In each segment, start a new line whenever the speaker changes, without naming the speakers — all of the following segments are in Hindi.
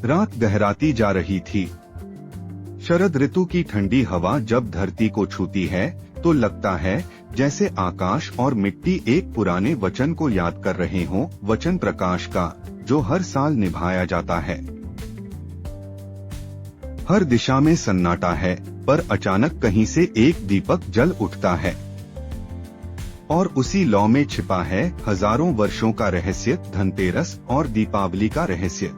रात गहराती जा रही थी। शरद ऋतु की ठंडी हवा जब धरती को छूती है तो लगता है जैसे आकाश और मिट्टी एक पुराने वचन को याद कर रहे हों, वचन प्रकाश का जो हर साल निभाया जाता है। हर दिशा में सन्नाटा है, पर अचानक कहीं से एक दीपक जल उठता है और उसी लौ में छिपा है हजारों वर्षों का रहस्य, धनतेरस और दीपावली का रहस्य।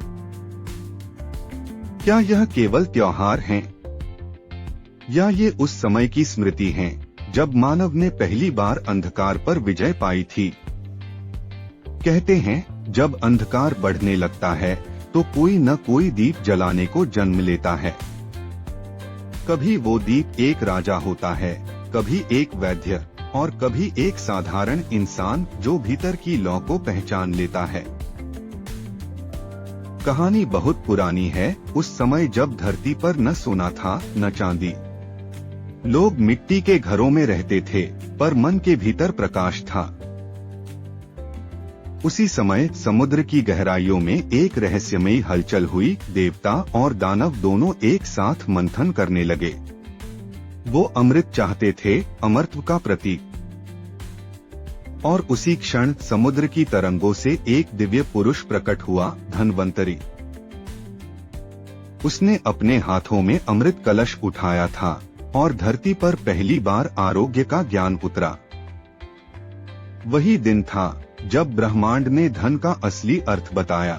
क्या यह केवल त्योहार हैं, या ये उस समय की स्मृति हैं जब मानव ने पहली बार अंधकार पर विजय पाई थी? कहते हैं जब अंधकार बढ़ने लगता है तो कोई न कोई दीप जलाने को जन्म लेता है। कभी वो दीप एक राजा होता है, कभी एक वैद्य और कभी एक साधारण इंसान जो भीतर की लौ को पहचान लेता है। कहानी बहुत पुरानी है, उस समय जब धरती पर न सोना था न चांदी। लोग मिट्टी के घरों में रहते थे, पर मन के भीतर प्रकाश था। उसी समय समुद्र की गहराइयों में एक रहस्यमयी हलचल हुई। देवता और दानव दोनों एक साथ मंथन करने लगे। वो अमृत चाहते थे, अमरत्व का प्रतीक। और उसी क्षण समुद्र की तरंगों से एक दिव्य पुरुष प्रकट हुआ, धन्वंतरी। उसने अपने हाथों में अमृत कलश उठाया था और धरती पर पहली बार आरोग्य का ज्ञान उतरा। वही दिन था जब ब्रह्मांड ने धन का असली अर्थ बताया।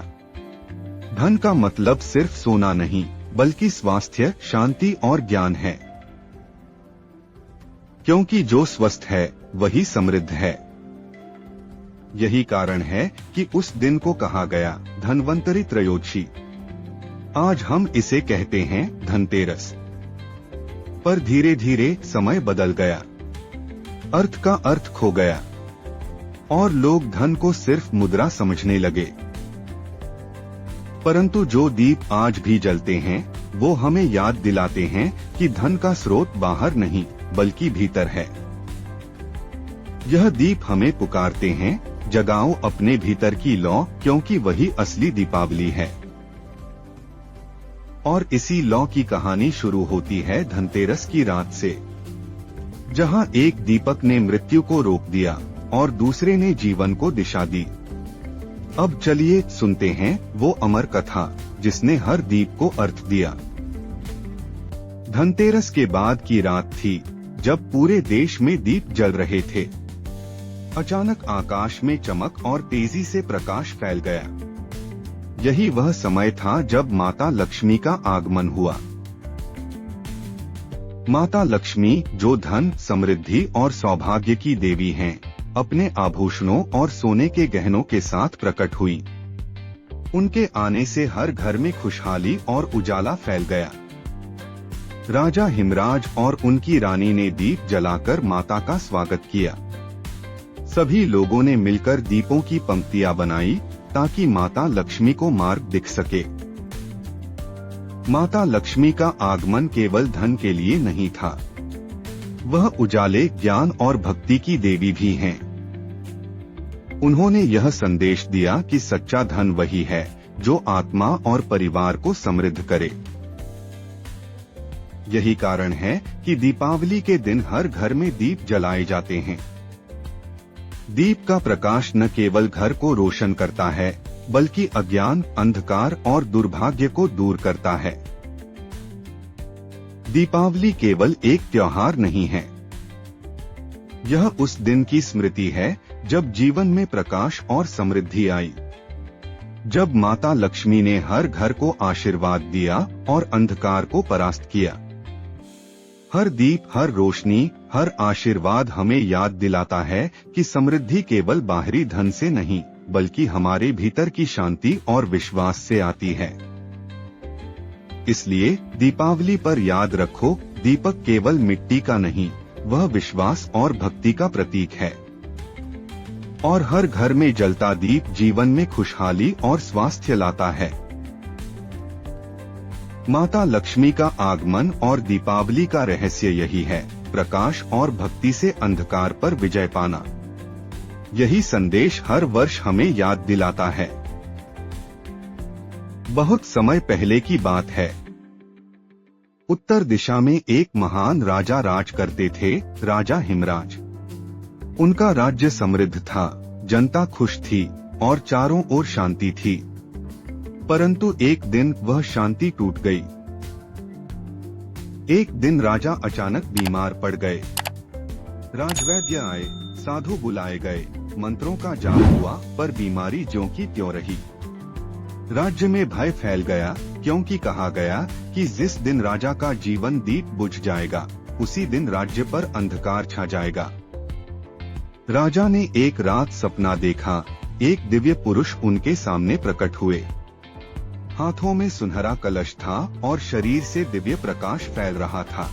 धन का मतलब सिर्फ सोना नहीं, बल्कि स्वास्थ्य, शांति और ज्ञान है। क्योंकि जो स्वस्थ है वही समृद्ध है। यही कारण है कि उस दिन को कहा गया धन्वंतरी त्रयोदशी। आज हम इसे कहते हैं धनतेरस। पर धीरे धीरे समय बदल गया, अर्थ का अर्थ खो गया और लोग धन को सिर्फ मुद्रा समझने लगे। परंतु जो दीप आज भी जलते हैं वो हमें याद दिलाते हैं कि धन का स्रोत बाहर नहीं बल्कि भीतर है। यह दीप हमें पुकारते हैं, जगाओ अपने भीतर की लौ, क्योंकि वही असली दीपावली है। और इसी लौ की कहानी शुरू होती है धनतेरस की रात से, जहां एक दीपक ने मृत्यु को रोक दिया और दूसरे ने जीवन को दिशा दी। अब चलिए सुनते हैं वो अमर कथा जिसने हर दीप को अर्थ दिया। धनतेरस के बाद की रात थी जब पूरे देश में दीप जल रहे थे। अचानक आकाश में चमक और तेजी से प्रकाश फैल गया। यही वह समय था जब माता लक्ष्मी का आगमन हुआ। माता लक्ष्मी, जो धन, समृद्धि और सौभाग्य की देवी हैं, अपने आभूषणों और सोने के गहनों के साथ प्रकट हुई। उनके आने से हर घर में खुशहाली और उजाला फैल गया। राजा हिमराज और उनकी रानी ने दीप जलाकर माता का स्वागत किया। सभी लोगों ने मिलकर दीपों की पंक्तियां बनाई ताकि माता लक्ष्मी को मार्ग दिख सके। माता लक्ष्मी का आगमन केवल धन के लिए नहीं था, वह उजाले, ज्ञान और भक्ति की देवी भी हैं। उन्होंने यह संदेश दिया कि सच्चा धन वही है जो आत्मा और परिवार को समृद्ध करे। यही कारण है कि दीपावली के दिन हर घर में दीप जलाए जाते हैं। दीप का प्रकाश न केवल घर को रोशन करता है, बल्कि अज्ञान, अंधकार और दुर्भाग्य को दूर करता है। दीपावली केवल एक त्योहार नहीं है, यह उस दिन की स्मृति है जब जीवन में प्रकाश और समृद्धि आई, जब माता लक्ष्मी ने हर घर को आशीर्वाद दिया और अंधकार को परास्त किया। हर दीप, हर रोशनी, हर आशीर्वाद हमें याद दिलाता है कि समृद्धि केवल बाहरी धन से नहीं, बल्कि हमारे भीतर की शांति और विश्वास से आती है। इसलिए दीपावली पर याद रखो, दीपक केवल मिट्टी का नहीं, वह विश्वास और भक्ति का प्रतीक है। और हर घर में जलता दीप जीवन में खुशहाली और स्वास्थ्य लाता है। माता लक्ष्मी का आगमन और दीपावली का रहस्य यही है, प्रकाश और भक्ति से अंधकार पर विजय पाना। यही संदेश हर वर्ष हमें याद दिलाता है। बहुत समय पहले की बात है। उत्तर दिशा में एक महान राजा राज करते थे, राजा हिमराज। उनका राज्य समृद्ध था, जनता खुश थी और चारों ओर शांति थी। परंतु एक दिन वह शांति टूट गई। एक दिन राजा अचानक बीमार पड़ गए। राजवैद्य आए, साधु बुलाए गए, मंत्रों का जाप हुआ, पर बीमारी ज्यों की त्यों रही। राज्य में भय फैल गया, क्योंकि कहा गया कि जिस दिन राजा का जीवन दीप बुझ जाएगा, उसी दिन राज्य पर अंधकार छा जाएगा। राजा ने एक रात सपना देखा। एक दिव्य पुरुष उनके सामने प्रकट हुए। हाथों में सुनहरा कलश था और शरीर से दिव्य प्रकाश फैल रहा था।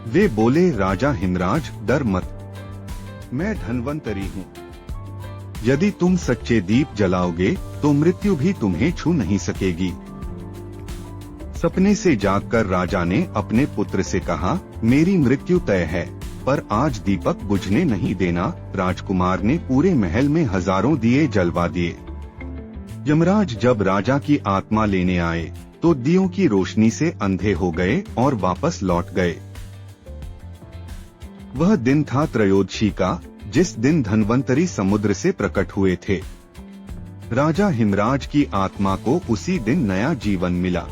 वे बोले, राजा हिमराज, डर मत, मैं धन्वंतरी हूँ। यदि तुम सच्चे दीप जलाओगे तो मृत्यु भी तुम्हें छू नहीं सकेगी। सपने से जागकर राजा ने अपने पुत्र से कहा, मेरी मृत्यु तय है, पर आज दीपक बुझने नहीं देना। राजकुमार ने पूरे महल में हजारों दिए जलवा दिए। यमराज जब राजा की आत्मा लेने आए तो दियों की रोशनी से अंधे हो गए और वापस लौट गए। वह दिन था त्रयोदशी का, जिस दिन धन्वंतरी समुद्र से प्रकट हुए थे। राजा हिमराज की आत्मा को उसी दिन नया जीवन मिला।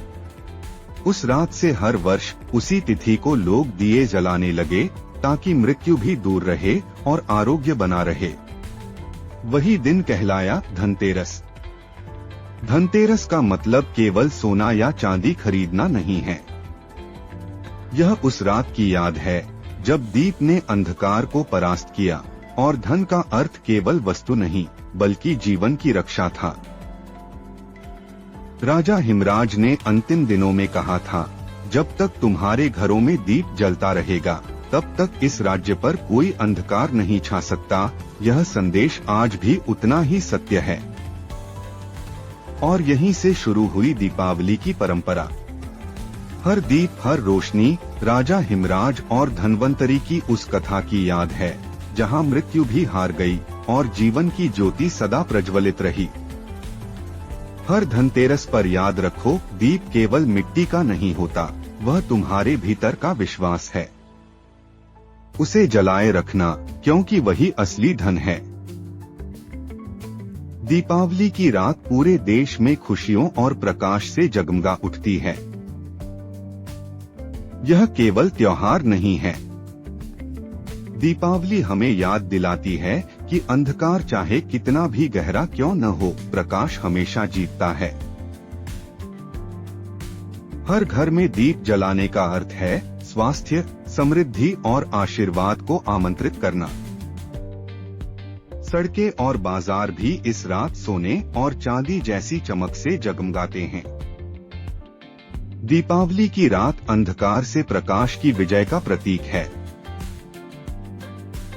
उस रात से हर वर्ष उसी तिथि को लोग दिए जलाने लगे, ताकि मृत्यु भी दूर रहे और आरोग्य बना रहे। वही दिन कहलाया धनतेरस। धनतेरस का मतलब केवल सोना या चांदी खरीदना नहीं है। यह उस रात की याद है जब दीप ने अंधकार को परास्त किया और धन का अर्थ केवल वस्तु नहीं, बल्कि जीवन की रक्षा था। राजा हिमराज ने अंतिम दिनों में कहा था, जब तक तुम्हारे घरों में दीप जलता रहेगा, तब तक इस राज्य पर कोई अंधकार नहीं छा सकता। यह संदेश आज भी उतना ही सत्य है। और यहीं से शुरू हुई दीपावली की परंपरा। हर दीप, हर रोशनी राजा हिमराज और धन्वंतरी की उस कथा की याद है, जहां मृत्यु भी हार गई और जीवन की ज्योति सदा प्रज्वलित रही। हर धनतेरस पर याद रखो, दीप केवल मिट्टी का नहीं होता, वह तुम्हारे भीतर का विश्वास है। उसे जलाए रखना, क्योंकि वही असली धन है। दीपावली की रात पूरे देश में खुशियों और प्रकाश से जगमगा उठती है। यह केवल त्योहार नहीं है। दीपावली हमें याद दिलाती है कि अंधकार चाहे कितना भी गहरा क्यों न हो, प्रकाश हमेशा जीतता है। हर घर में दीप जलाने का अर्थ है स्वास्थ्य, समृद्धि और आशीर्वाद को आमंत्रित करना। सड़कें और बाजार भी इस रात सोने और चांदी जैसी चमक से जगमगाते हैं। दीपावली की रात अंधकार से प्रकाश की विजय का प्रतीक है।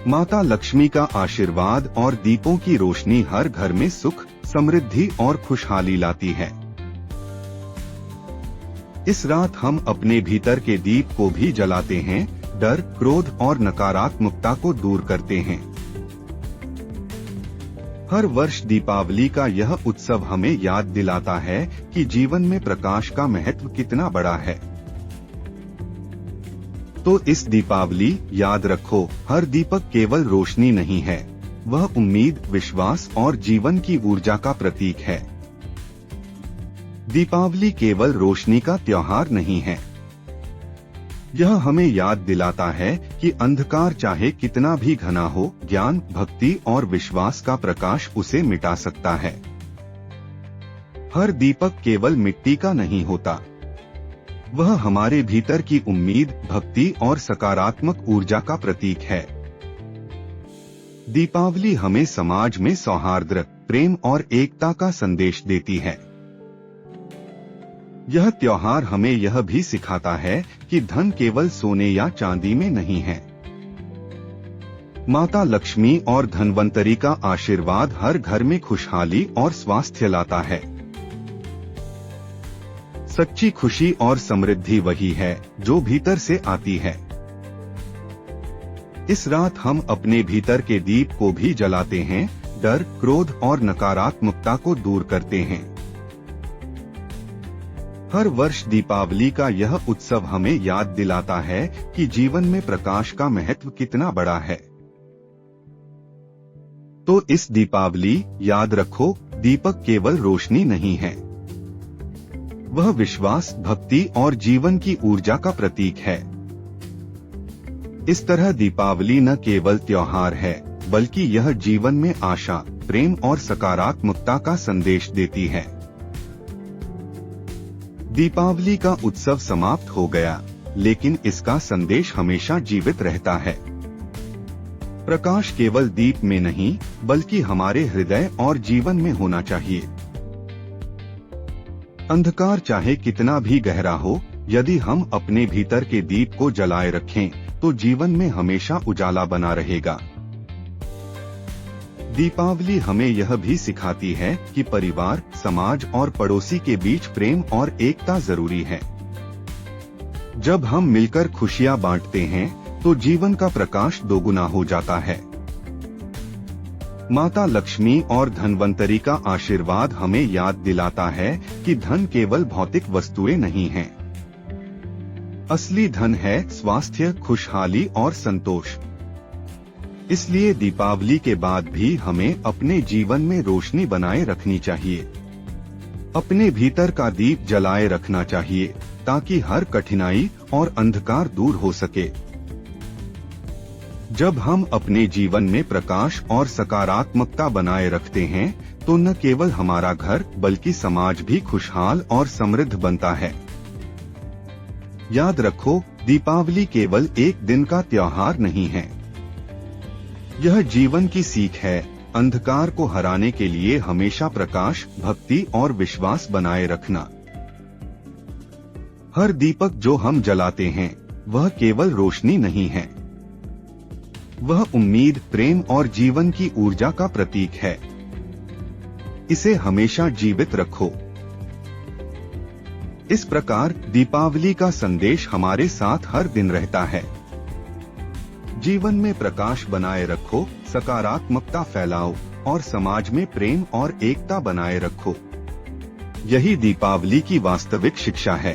माता लक्ष्मी का आशीर्वाद और दीपों की रोशनी हर घर में सुख, समृद्धि और खुशहाली लाती है। इस रात हम अपने भीतर के दीप को भी जलाते हैं, डर, क्रोध और नकारात्मकता को दूर करते हैं। हर वर्ष दीपावली का यह उत्सव हमें याद दिलाता है कि जीवन में प्रकाश का महत्व कितना बड़ा है। तो इस दीपावली याद रखो, हर दीपक केवल रोशनी नहीं है, वह उम्मीद, विश्वास और जीवन की ऊर्जा का प्रतीक है। दीपावली केवल रोशनी का त्योहार नहीं है, यह हमें याद दिलाता है कि अंधकार चाहे कितना भी घना हो, ज्ञान, भक्ति और विश्वास का प्रकाश उसे मिटा सकता है। हर दीपक केवल मिट्टी का नहीं होता, वह हमारे भीतर की उम्मीद, भक्ति और सकारात्मक ऊर्जा का प्रतीक है। दीपावली हमें समाज में सौहार्द, प्रेम और एकता का संदेश देती है। यह त्योहार हमें यह भी सिखाता है कि धन केवल सोने या चांदी में नहीं है। माता लक्ष्मी और धन्वंतरी का आशीर्वाद हर घर में खुशहाली और स्वास्थ्य लाता है। सच्ची खुशी और समृद्धि वही है जो भीतर से आती है। इस रात हम अपने भीतर के दीप को भी जलाते हैं, डर, क्रोध और नकारात्मकता को दूर करते हैं। हर वर्ष दीपावली का यह उत्सव हमें याद दिलाता है कि जीवन में प्रकाश का महत्व कितना बड़ा है। तो इस दीपावली याद रखो, दीपक केवल रोशनी नहीं है, वह विश्वास, भक्ति और जीवन की ऊर्जा का प्रतीक है। इस तरह दीपावली न केवल त्योहार है, बल्कि यह जीवन में आशा, प्रेम और सकारात्मकता का संदेश देती है। दीपावली का उत्सव समाप्त हो गया, लेकिन इसका संदेश हमेशा जीवित रहता है। प्रकाश केवल दीप में नहीं, बल्कि हमारे हृदय और जीवन में होना चाहिए। अंधकार चाहे कितना भी गहरा हो, यदि हम अपने भीतर के दीप को जलाए रखें, तो जीवन में हमेशा उजाला बना रहेगा। दीपावली हमें यह भी सिखाती है कि परिवार, समाज और पड़ोसी के बीच प्रेम और एकता जरूरी है। जब हम मिलकर खुशियां बांटते हैं, तो जीवन का प्रकाश दोगुना हो जाता है। माता लक्ष्मी और धनवंतरी का आशीर्वाद हमें याद दिलाता है कि धन केवल भौतिक वस्तुएं नहीं हैं। असली धन है स्वास्थ्य, खुशहाली और संतोष। इसलिए दीपावली के बाद भी हमें अपने जीवन में रोशनी बनाए रखनी चाहिए। अपने भीतर का दीप जलाए रखना चाहिए, ताकि हर कठिनाई और अंधकार दूर हो सके। जब हम अपने जीवन में प्रकाश और सकारात्मकता बनाए रखते हैं, तो न केवल हमारा घर बल्कि समाज भी खुशहाल और समृद्ध बनता है। याद रखो, दीपावली केवल एक दिन का त्योहार नहीं है, यह जीवन की सीख है। अंधकार को हराने के लिए हमेशा प्रकाश, भक्ति और विश्वास बनाए रखना। हर दीपक जो हम जलाते हैं, वह केवल रोशनी नहीं है, वह उम्मीद, प्रेम और जीवन की ऊर्जा का प्रतीक है। इसे हमेशा जीवित रखो। इस प्रकार दीपावली का संदेश हमारे साथ हर दिन रहता है। जीवन में प्रकाश बनाए रखो, सकारात्मकता फैलाओ और समाज में प्रेम और एकता बनाए रखो। यही दीपावली की वास्तविक शिक्षा है।